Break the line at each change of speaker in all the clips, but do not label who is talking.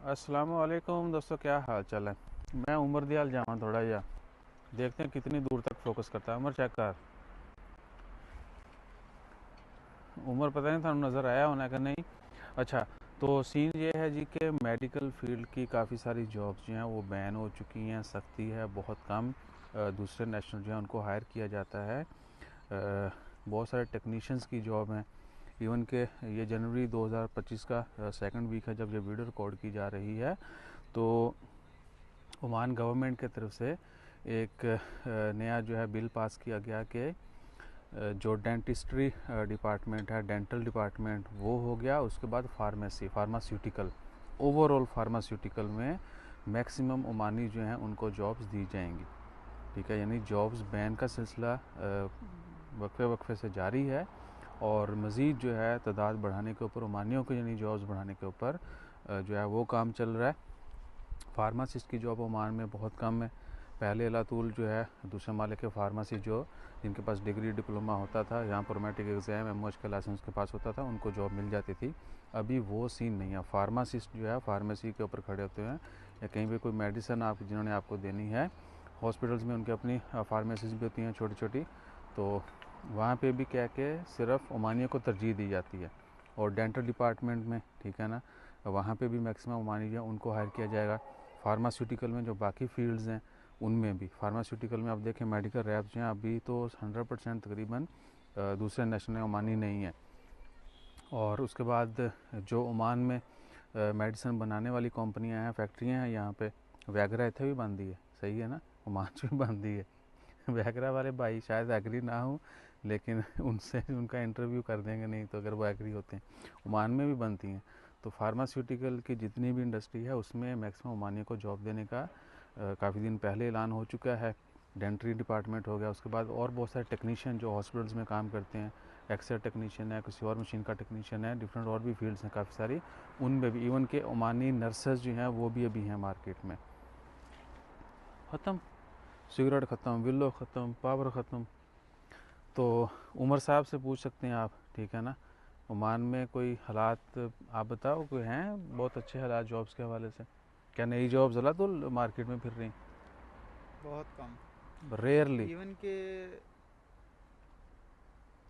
अस्सलाम वालेकुम दोस्तों, क्या हाल चाल है। मैं उमर दयाल जामा थोड़ा या देखते हैं कितनी दूर तक फोकस करता है। उमर चेक कर। उमर पता नहीं था नज़र आया होना कि नहीं। अच्छा, तो सीन ये है जी कि मेडिकल फील्ड की काफ़ी सारी जॉब्स जो हैं वो बैन हो चुकी हैं। सख्ती है, बहुत कम दूसरे नेशनल जो है उनको हायर किया जाता है। बहुत सारे टेक्नीशियंस की जॉब हैं। इवन के ये जनवरी 2025 का सेकंड वीक है जब ये वीडियो रिकॉर्ड की जा रही है। तो ओमान गवर्नमेंट की तरफ से एक नया जो है बिल पास किया गया कि जो डेंटिस्ट्री डिपार्टमेंट है, डेंटल डिपार्टमेंट, वो हो गया। उसके बाद फार्मास्यूटिकल, ओवरऑल फार्मास्यूटिकल में मैक्सिमम ओमानी जो हैं उनको जॉब्स दी जाएंगी। ठीक है, यानी जॉब्स बैन का सिलसिला वक्फे वक्फे से जारी है। और मज़ीद जो है तादाद बढ़ाने के ऊपर, ओमानियों को यानी जॉब्स बढ़ाने के ऊपर जो है वो काम चल रहा है। फार्मासिस्ट की जॉब ओमान में बहुत कम है। पहले अलातूल जो है दूसरे माले के फार्मेसी जो जिनके पास डिग्री डिप्लोमा होता था, यहाँ प्रोमेटिक एग्ज़ाम एमओएच का लाइसेंस के पास होता था, उनको जॉब मिल जाती थी। अभी वो सीन नहीं है। फार्मासिस्ट जो है फार्मेसी के ऊपर खड़े होते हैं, या कहीं भी कोई मेडिसिन आप जिन्होंने आपको देनी है, हॉस्पिटल्स में उनकी अपनी फार्मेसीज भी होती हैं छोटी छोटी, तो वहाँ पे भी क्या कि सिर्फ ओमानियों को तरजीह दी जाती है। और डेंटल डिपार्टमेंट में, ठीक है ना, वहाँ पे भी मैक्सिमम ओमानी जो है उनको हायर किया जाएगा। फार्मास्यूटिकल में जो बाकी फील्ड्स हैं उनमें भी, फार्मास्यूटिकल में आप देखें मेडिकल रैप्स जो हैं अभी तो 100% तकरीबन दूसरे नेशनल ओमानी नहीं है। और उसके बाद जो ओमान में मेडिसिन बनाने वाली कंपनियां हैं, फैक्ट्रियां हैं, यहाँ पे वैगरा इतने भी बन दी है। सही है ना, ओमान से भी बन दी है। वैगरा वाले भाई शायद एग्री ना हो, लेकिन उनसे उनका इंटरव्यू कर देंगे नहीं तो, अगर वो एग्री होते हैं। ओमान में भी बनती हैं। तो फार्मास्यूटिकल की जितनी भी इंडस्ट्री है उसमें मैक्सिमम ओमानियों को जॉब देने का काफ़ी दिन पहले ऐलान हो चुका है। डेंट्री डिपार्टमेंट हो गया, उसके बाद और बहुत सारे टेक्नीशियन जो हॉस्पिटल्स में काम करते हैं, एक्सरे टेक्नीशियन है, किसी और मशीन का टेक्नीशियन है, डिफरेंट और भी फील्ड्स हैं काफ़ी सारी, उनमें भी इवन के ओमानी नर्सेज जो हैं वो भी अभी हैं मार्केट में। ख़त्म, सिगरेट ख़त्म, विलो ख़त्म, पावर ख़त्म। तो उमर साहब से पूछ सकते हैं आप, ठीक है ना, ओमान में कोई हालात आप बताओ, कोई हैं बहुत अच्छे हालात जॉब्स के हवाले से? क्या नई जॉब्स ज़्यादा तो मार्केट में फिर रही?
बहुत कम।
रेयरली।
इवन के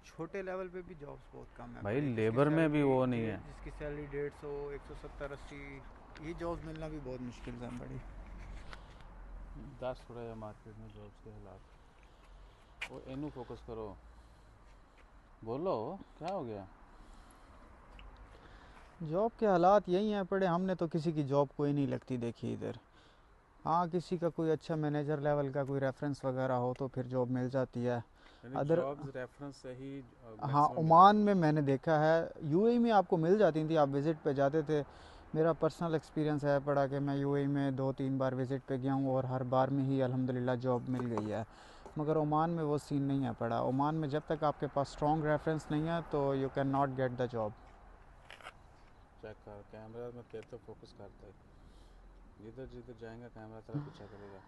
छोटे लेवल पे भी जॉब्स बहुत कम है
भाई
पड़े, जिसकी
लेबर में भी
सैलरी
वो नहीं है।
जिसकी सैलरी 150, 170, 80, ये जॉब्स मिलना भी बहुत मुश्किल है बड़ी।
दस थोड़ा या मार्केट में जॉब्स के हालात, वो इनू फोकस करो, बोलो क्या हो गया।
जॉब के हालात यही हैं पड़े, हमने तो किसी की जॉब कोई नहीं लगती देखी इधर। हाँ, किसी का कोई अच्छा मैनेजर लेवल का कोई रेफरेंस वगैरह हो तो फिर जॉब मिल जाती है।
यानी
अदर
जॉब्स रेफरेंस से ही
हाँ,
मैक्सिमम मिल
ओमान
जाती
में
हैं।
मैंने देखा है, यूएई में आपको मिल जाती थी, आप विज़िट पे जाते थे। मेरा पर्सनल एक्सपीरियंस है पड़ा कि मैं यूएई में 2-3 बार विज़िट पे गया हूँ और हर बार में ही अल्हम्दुलिल्लाह जॉब मिल गई है। मगर ओमान में वो सीन नहीं है पड़ा। ओमान में जब तक आपके पास स्ट्रॉन्ग रेफरेंस नहीं है तो you can not get the job.
Check कर कैमरा में तेरे तो फोकस करता है, जिधर जिधर जाएंगा कैमरा तेरा पीछा करेगा।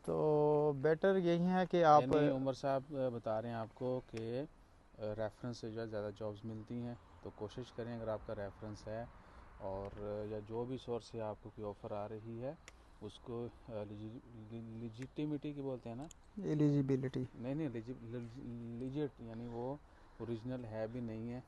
तो बेटर यही है कि आप
यानी उमर साहब बता रहे हैं आपको कि रेफरेंस से जो है ज़्यादा जॉब्स मिलती हैं। तो कोशिश करें, अगर आपका रेफरेंस है और या जो भी सोर्स से आपको कोई ऑफ़र आ रही है उसको लिजिटिमिटी की बोलते हैं ना।
एलिजिबिलिटी।
नहीं नहीं, लिजिट यानी वो ओरिजिनल है भी नहीं है,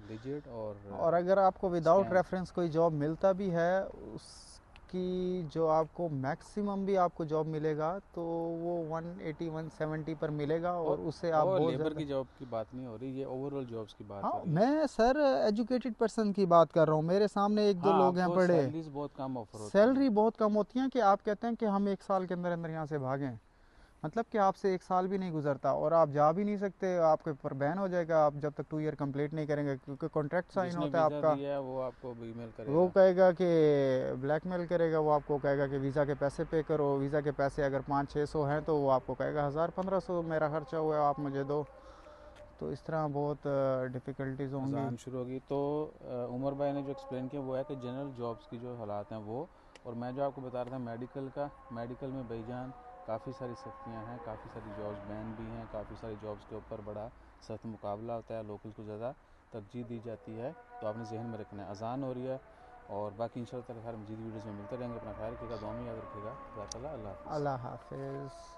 लिजिट और
और अगर आपको विदाउट
स्कैम।
रेफरेंस कोई जॉब मिलता भी है, उसकी जो आपको मैक्सिमम भी आपको जॉब मिलेगा तो वो 180 170 पर मिलेगा, और उससे आप
और
बहुत
लेबर
ज़्यादा।
की जॉब की बात नहीं हो रही, ये ओवरऑल जॉब्स की बात
हाँ,
हो रही है।
मैं सर एजुकेटेड पर्सन की बात कर रहा हूँ, मेरे सामने एक दो
हाँ,
लोग हैं
आपको
पढ़े।
सैलरीज बहुत कम ऑफर होती हैं।
सैलरी बहुत कम होती है कि आप कहते हैं कि हम 1 साल के अंदर अंदर यहाँ से भागें। मतलब कि आपसे 1 साल भी नहीं गुजरता और आप जा भी नहीं सकते, आपके ऊपर बैन हो जाएगा आप जब तक 2 ईयर कंप्लीट नहीं करेंगे, क्योंकि कॉन्ट्रैक्ट साइन
जिसने
होता है
वीज़ा
आपका।
दिया है वो आपको ईमेल
वो
करेगा।
कहेगा कि ब्लैकमेल करेगा, वो आपको कहेगा कि वीज़ा के पैसे पे करो। वीज़ा के पैसे अगर 500-600 हैं तो वो आपको कहेगा 1000-1500 मेरा खर्चा हुआ है, आप मुझे दो। तो इस तरह बहुत डिफ़िकल्टीज़ होंगी।
अजान शुरू होगी तो उमर भाई ने जो एक्सप्लेन किया वो है कि जनरल जॉब्स की जो हालात हैं वो, और मैं जो आपको बता रहा था मेडिकल का, मेडिकल में भाईजान काफ़ी सारी सख्तियाँ हैं, काफ़ी सारी जॉब्स बैन भी हैं, काफ़ी सारी जॉब्स के ऊपर बड़ा सख्त मुकाबला होता है, लोकल्स को ज़्यादा तरजीह दी जाती है। तो आपने जहन में रखना है। अजान हो रही है, और बाकी इंशाल्लाह ताला हर मजीद वीडियोज़ में मिलते रहेंगे। अपना ख्याल रखिएगा, दुआ में याद रखिएगा। जज़ाकल्लाह, अल्लाह हाफ़िज़।
अल्लाह हाफिज़।